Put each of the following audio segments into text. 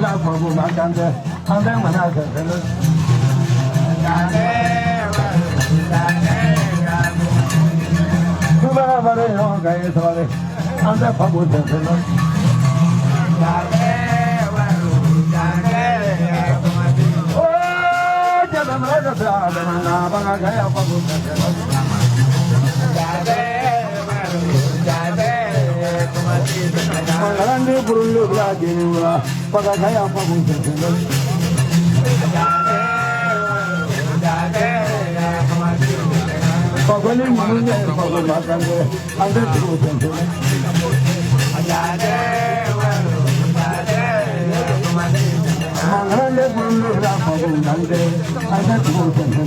la fagu makande ande mana kele Kubara bare yo gai sore ande fagu kele Oh jada mara sa na banga gai fagu kele Mangalande burundu lagi niwa, pada saya apa mungkin? Pagani manulnya pagal makan deh, anda terus tentu. Mangalande burundu lagi pagal makan deh, anda terus tentu.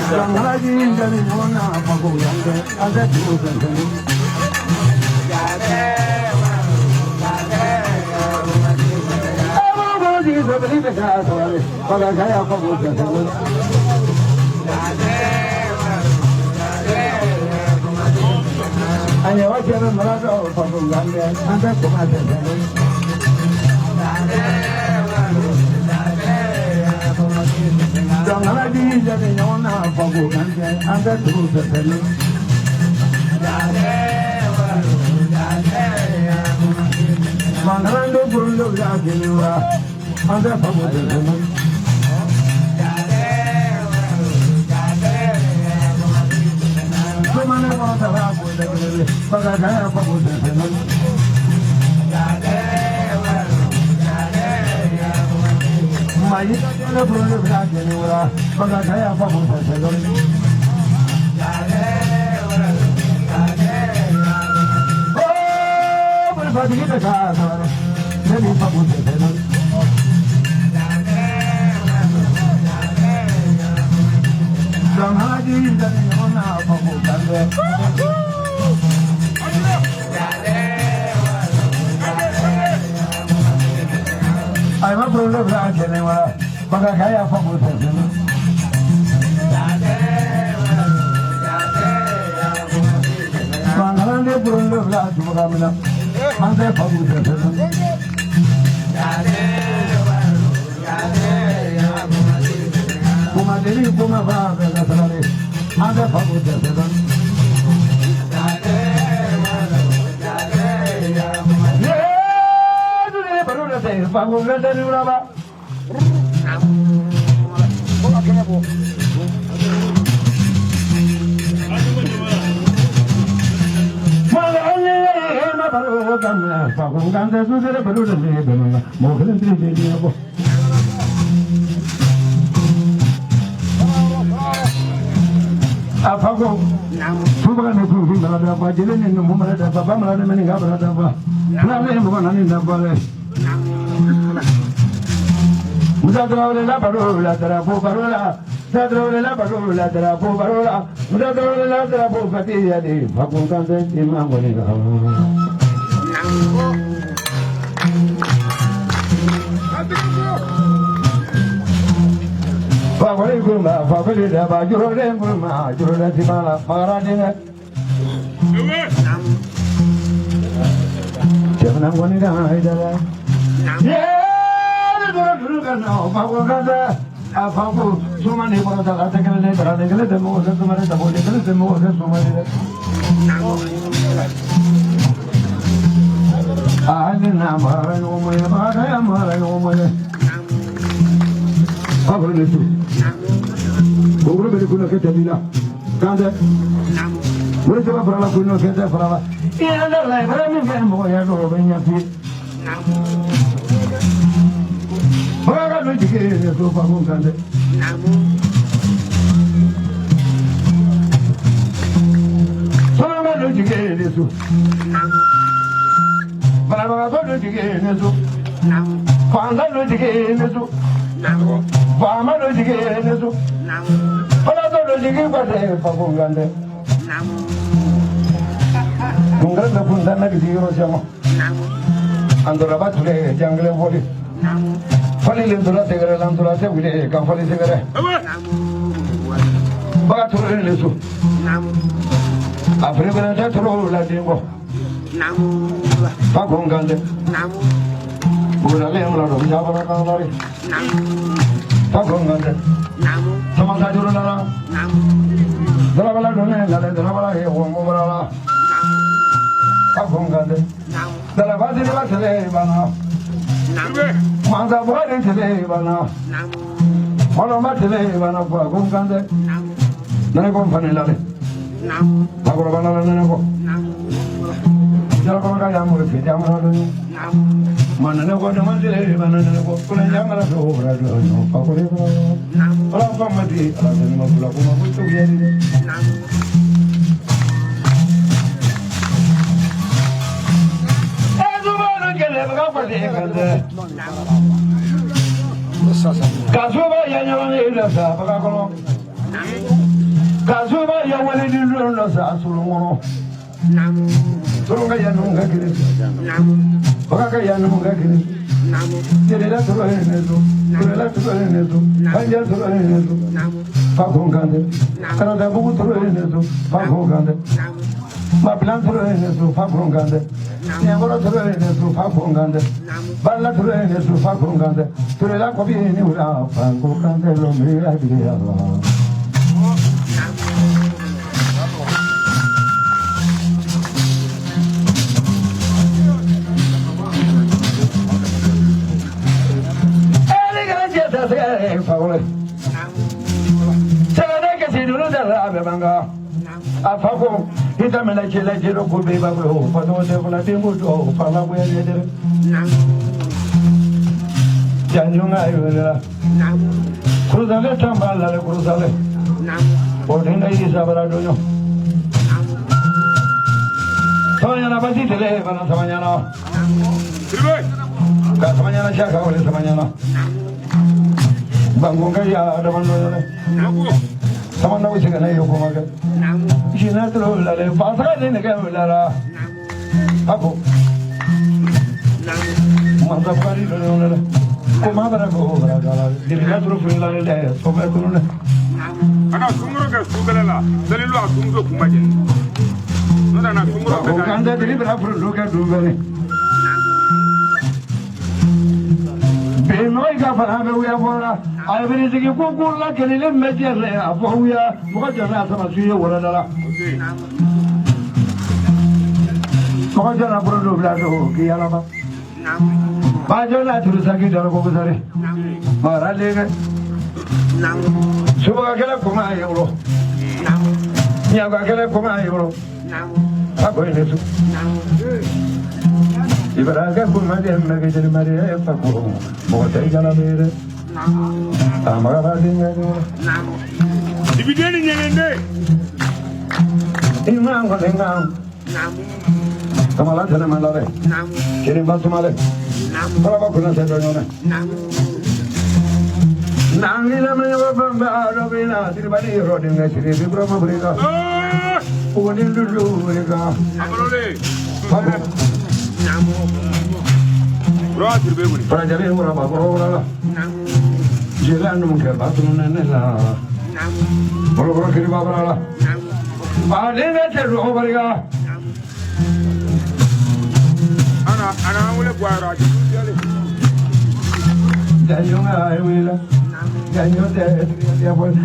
Janganlah jadi mana pagal makan deh, anda terus tentu. Beli besar soalnya, pada saya apa bukan sebelum. Hanya wajar merasa pembangunan anda kemarin sebelum. Jangan lagi jadi nona pembangunan anda terus sebelum. Mangalandu burundu lagi niwa. Anda pamut dengan Kemana mau salah pun dengan bagaimana pamut dengan Mai kita belum berani niwa bagaimana pamut dengan Oh berbagi kita sahaja jadi pamut dengan Jangan lagi jadi nona pembukaan deh. Ayo perlu berani nih wah, bangga kaya pembukaan ini. Bangga dia perlu berani mengambil, anda pembukaan ini. Jadi bunga apa yang terjadi? Ada pabut terjadi. Ya, tu ni baru dah saya pabut terjadi berapa? Bunga kena bu. Malah ni baru kan pabut kan terjadi baru dah saya benar. Mungkin terjadi apa? Apago, suka ni tu film ada apa jadi ni nombor ada apa, malah ni mana enggak ada apa. Mana ni bukan ni ada apa le. Muda terlalu lama baru la terapu baru la, terlalu lama baru la terapu baru la, muda terlalu lama terapu pati jadi, fakulkan sih imam boleh kau. Favorit gula, favorit apa? Jualan gula, jualan di mana? Maharajanya. Jangan wanita ada. Ya, dulu kan, apa kata? Apa aku cuma ni pernah tak ada kena ni, berada kena demo, semua ada demo, kena demo, semua ada. Ada nama orang umumnya, ada yang orang umumnya. Apa itu? Bukuru beri guna kita bila, kanda. Boleh coba berala guna kita berala. Ini ada lain, berani kan mau ya dulu banyak sih. Berapa tu jika ini tu bangun kanda. Berapa tu jika ini tu. Berapa tu jika ini tu. Pandai tu jika ini tu. Fama do jige nesu, pada do jige pada pakungan deh. Tunggal na pundan na kisi ro siamo. Andora ba tule jangle boli. Fali lentula segera lentula se wile kan fali segera. Ba tule nesu. Afrika na tulu la dingo. Pakungan deh. Bukan lagi yang lalu siapa nak lari? Tak kongan. Sama saja orang dalam. Dalam bala dunia, dalam bala he, orang berala. Tak kongan. Dalam bala ni bala cile bana. Mangsa bukan ni cile bana. Malam bala cile bana buat kongan. Nana kon fani lari. Tak korang bala nana ko. Jalan korang kaya murah, jalan mana ni? Mana ni kau jaman cile, mana ni kau pulang jangan lah tu berada. Kau boleh kau. Kalau kau mati, kalau ni mau pulang, kau mau tu biar dia. Tu mana kena kau pergi kerja? Kasuba yang jalan ini dah, apa kau? Kasuba yang mana di luar dah, sulung. Turun kaya nunga kiri, baka kaya nunga kiri. Jadi lah turun ini tu, panjang turun ini tu, pakung kande. Kalau dah buku turun ini tu, pakung kande. Mapilan turun ini tu, pakung kande. Nyamora turun ini tu, pakung kande. Bala turun ini tu, pakung kande. Turun lah kopi ini udah, pakung kande lo mira dia. Afako ita mena chela jero ko be ba ko pa do de ko la te mo do pa la we de janjunga ayula cruzale tambala le cruzale odinga isa bara do yo samanya ba ti tele bana samanya na ka samanya na shaka ole samanya na bangunga ya ada mano yo Samana wisi kana yo koma ka. Jina tro la le pasra ne ka la la. Ako. Manda pari no la. Koma bara ko bara la. Jina tro fin la le so ba tro ne. Ana sumro ka sugala la. Dalilu a sumro kuma je. No da na sumro ka. Ko kanda dili bara pro lo ka do bare. Benoi ka fara be ya fora. Ay beri segi kuku la kelile media le afuya muka jana sama suye wala dala muka jana produk belado kiala ba bajo la turu sagi jana kuku sare mara lege suba kele kuma euro nyaga kele kuma euro ako inesu ibaraga kuma de mege jeri mari fa ko muka teri jana bere Amaga badinga ni. Dibideni nyende. Imam ko denga. Kamala thana malare. Kiri batu male. Para ba kuna se dono na. Nangi na me ba ba ro bina tiribadi ro dinga siri bibro ma brega. Unin dulu brega. Amarole. Ro tirbe buri. Para jare ora ba ro la. Jalan mungkin batu nene la. Boro kiri babra la. Bade nete ro bariga. Ana mule guara jale. Janjunga ayuila. Janjunga dia pun.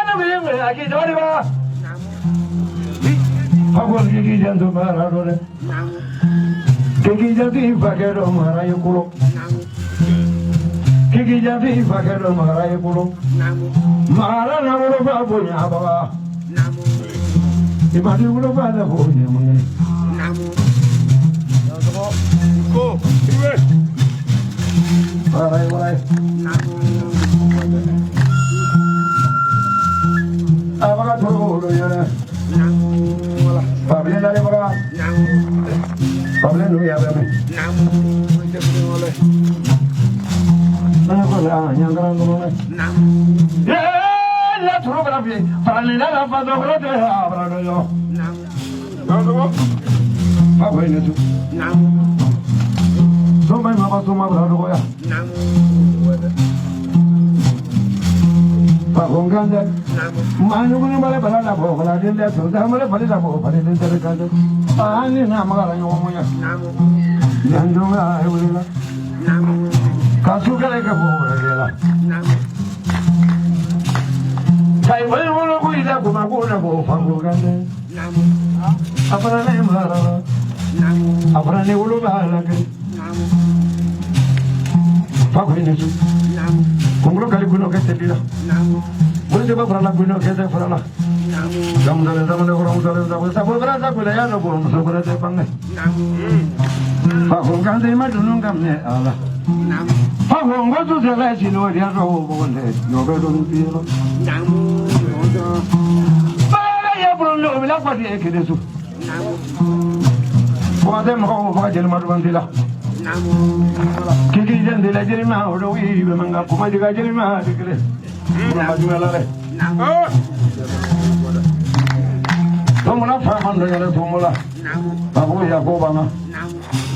Na bing lagi jari ba. Aku gigi jantung marah dole. Gigi jantung pakai ro marah yukulo. Kiki jadi pakai lo marai pulau, marah namun apa punya apa? Di mana pulau pada punya mana? Marai. Apa kat pulau ya? Pablen dari mana? Pablen lu ya berapa? Mana pula yang kerana mana? Ya, terus berapa? Paling dah apa tu berapa? Berapa yo? Apa ini tu? Somai mama tu mama berapa ya? Pak Hongkan deh. Mana punya balik balik dah bawa balik dia tu. Dah balik balik dah bawa balik dia terdekat. Ah ini nama orang yang ngomongnya. Nandunga ayula. Kasukale kabura gela. Sai wale wale kuida kumaguna bo fangugande. Apara ne mara. Apara ne ulu balake. Fakwini su. Kungro kali kuno kete bila. Boleh coba pernah kuno kete pernah. Kamu dah pernah sabar ya no boleh sabar deh bang. Fakung kan terima dulu kamne Allah. Fakung gua tuh selesai sini dia roh boleh. Nobe dulu dia lo. Bah ya belum lo bilang apa dia kira su. Kau ada mau apa jadi madu bandila. Kiki jadi jadi mah udah wih memang aku mah juga jadi mah dikira. Maju malah. Tumula faman dengan tumula. Aku ya kau bang.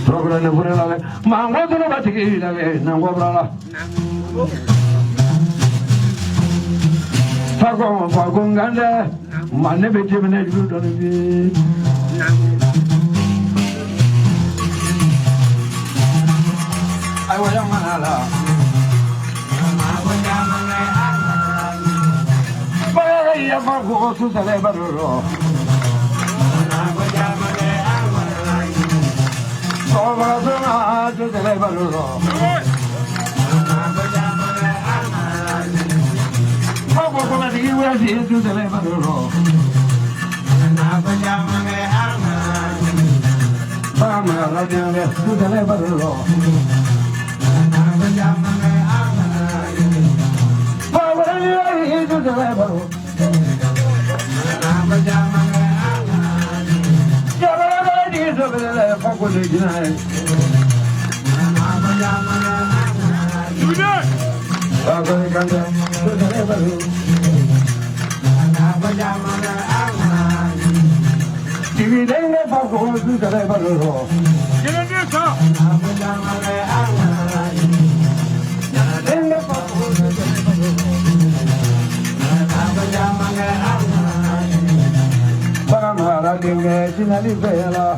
Program ni pun lagi. Mangga tu nak cakap lagi. Nanggo berala. Fakong ganda. Mana beci mana juga tu ni. Ayo yang mana lah. Ya fakong susah lebar dulu. Kau berasa tu selai baru. Kau pernah tinggi berasi tu selai baru. Sama lagi ada tu selai baru. Kau berani tu selai baru. Aku ni jenai. Sudah. Aku ni kanda. Sudah baru. TV dengar aku sudah baru. Jangan dia sah. Dengar aku sudah baru. Paramara dengar jenali bela.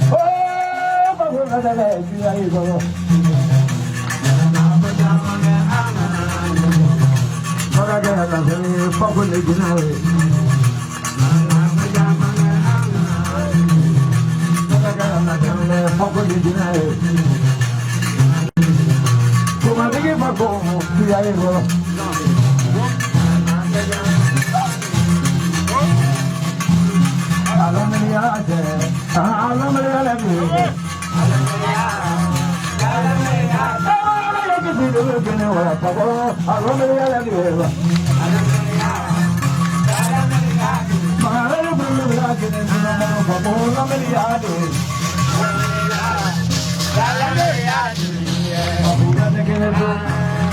Oh, bagus ada lagi air baru. Orang kaya tak sini bagus lagi naik. Orang kaya tak sini bagus lagi naik. Cuma lagi bagus di air baru. Alam melihat, alam melihat lagi. Alam melihat lagi tidur kena orang tua. Alam melihat lagi. Malah belum lagi kena orang tua. Alam melihat. Alam melihat. Aku dah kena tu.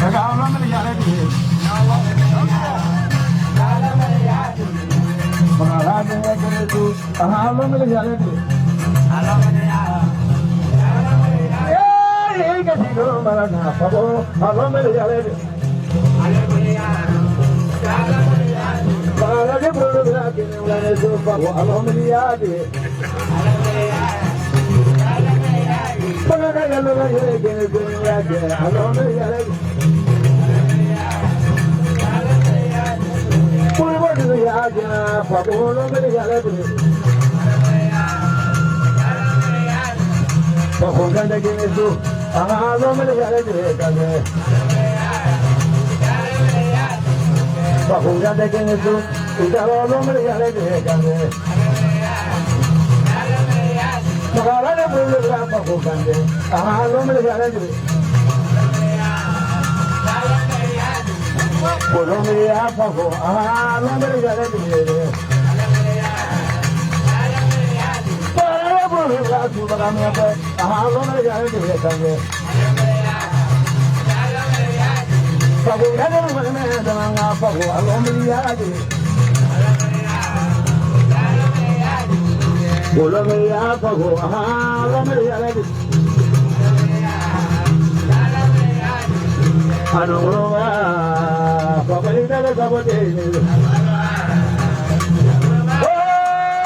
Alam melihat lagi. Alam melihat. Pengaruh yang itu, alam melihat itu. Alam melihat. Ya, ini kasih dulu malah apa? Alam melihat itu. Alam melihat. Alam melihat. Pengaruh yang belum lagi mulai itu, alam melihat. Alam melihat. Alam melihat. Pengaruh yang belum lagi alam melihat. Pulvar tu ya aja, pabolo melihat itu. Pabongan daging itu, alam melihat itu kan. Pabongan daging itu, kita alam melihat itu kan. Sekarang ni boleh berapa pabongan deh, alam melihat itu. Boleh melihat apa? Alam melihat itu. Para boleh lihat juga kami apa? Alam melihat itu kan. Pakai ada mana dengan apa? Alam melihat itu. Boleh melihat apa? Alam melihat itu. Anu pakai dah sahabat ini. Oh,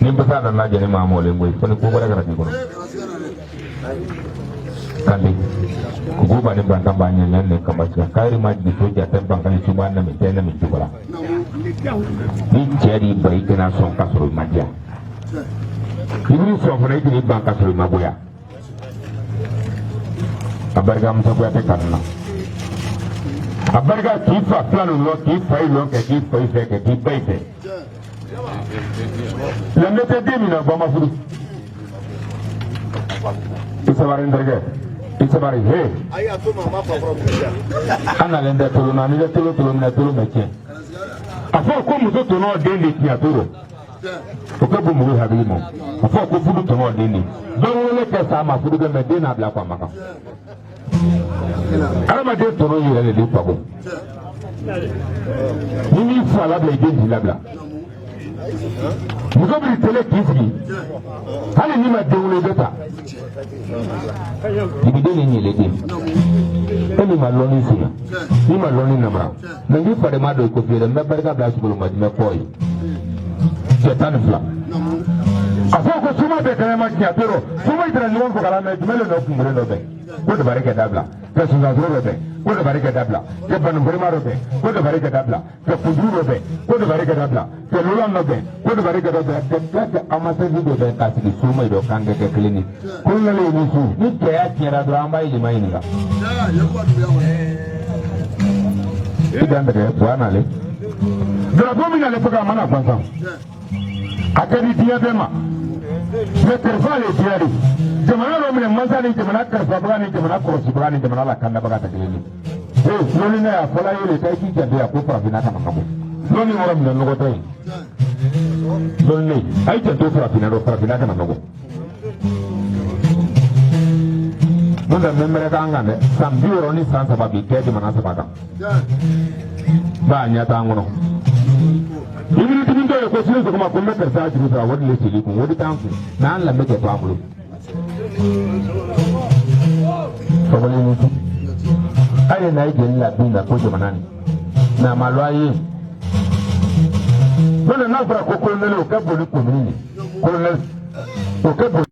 Ni besar na jeni mamole ngoy fone ko bara gara ko kandi ko ba ni banta banya ne kamacha kairi ma di to ja tan banka ni cuma na mi tena mi tubala ni jeri bai kana son kasro madia ibri so fone ni banka so maboya abarga am sabu ate kanna abarga kifa plano lo kifa lo ke kifa ife ke kifa ife lambe te demina bama furu isabari nderge isabari he aya to mama pa from Kenya ana lende tolo na ni tolo na tolo meche afo ko muso to no dende ti atoro o ko bu mu habi mo afo ko fudu to no dende don le ke sa ma fudu ge me de na bla kwa maka arama de to no yele le pa ko ni fala bla de la bla muso bi tele kisi hali ni ma dewle beta dibide ni lede eni ma loni sina ni ma loni namra nangi fare ma do ko fiere me barka bla su ma me koy jetan fla afo ko suma be kana ma kiya tero suma itra ni won ko kala me mele no ku mure no be ko de barka dabla ka su ga zoro be ko de barka dabla ke banu bari ma ro be ko de barka dabla ke kuduro be ko de barka dabla ke lulan no be ko de barka dabla ke amasa video be ka sigi suma do kange ke clinic ko na le ni su ni ke ya tira do amba ili mai ni ga ya ko du ya wa idan da bwana le dra domina le paka mana kwanza akadi tiya bema ne karfa le tiyari jamana ro mine manzani jamana karfa bani jamana korosi bani jamana la kanda baga takilini noni na ya fola yele kai ki jande ya ko profina kama kabo noni wora mine logo tay noni ai jando profina kama logo nonda memere ka ngane sambi woro ni sansa babi kedi mana sabaka ba nya ta ngono ibiri tibindo ko sinu ko ma ko me tersa jiru sa wodi le sili ko wodi tanku na an la me ke pamulo ko woni ni ay na ide la binda ko jamanani na malwaye nona na bra ko ko nele o ka boli ko ni ko nele o ka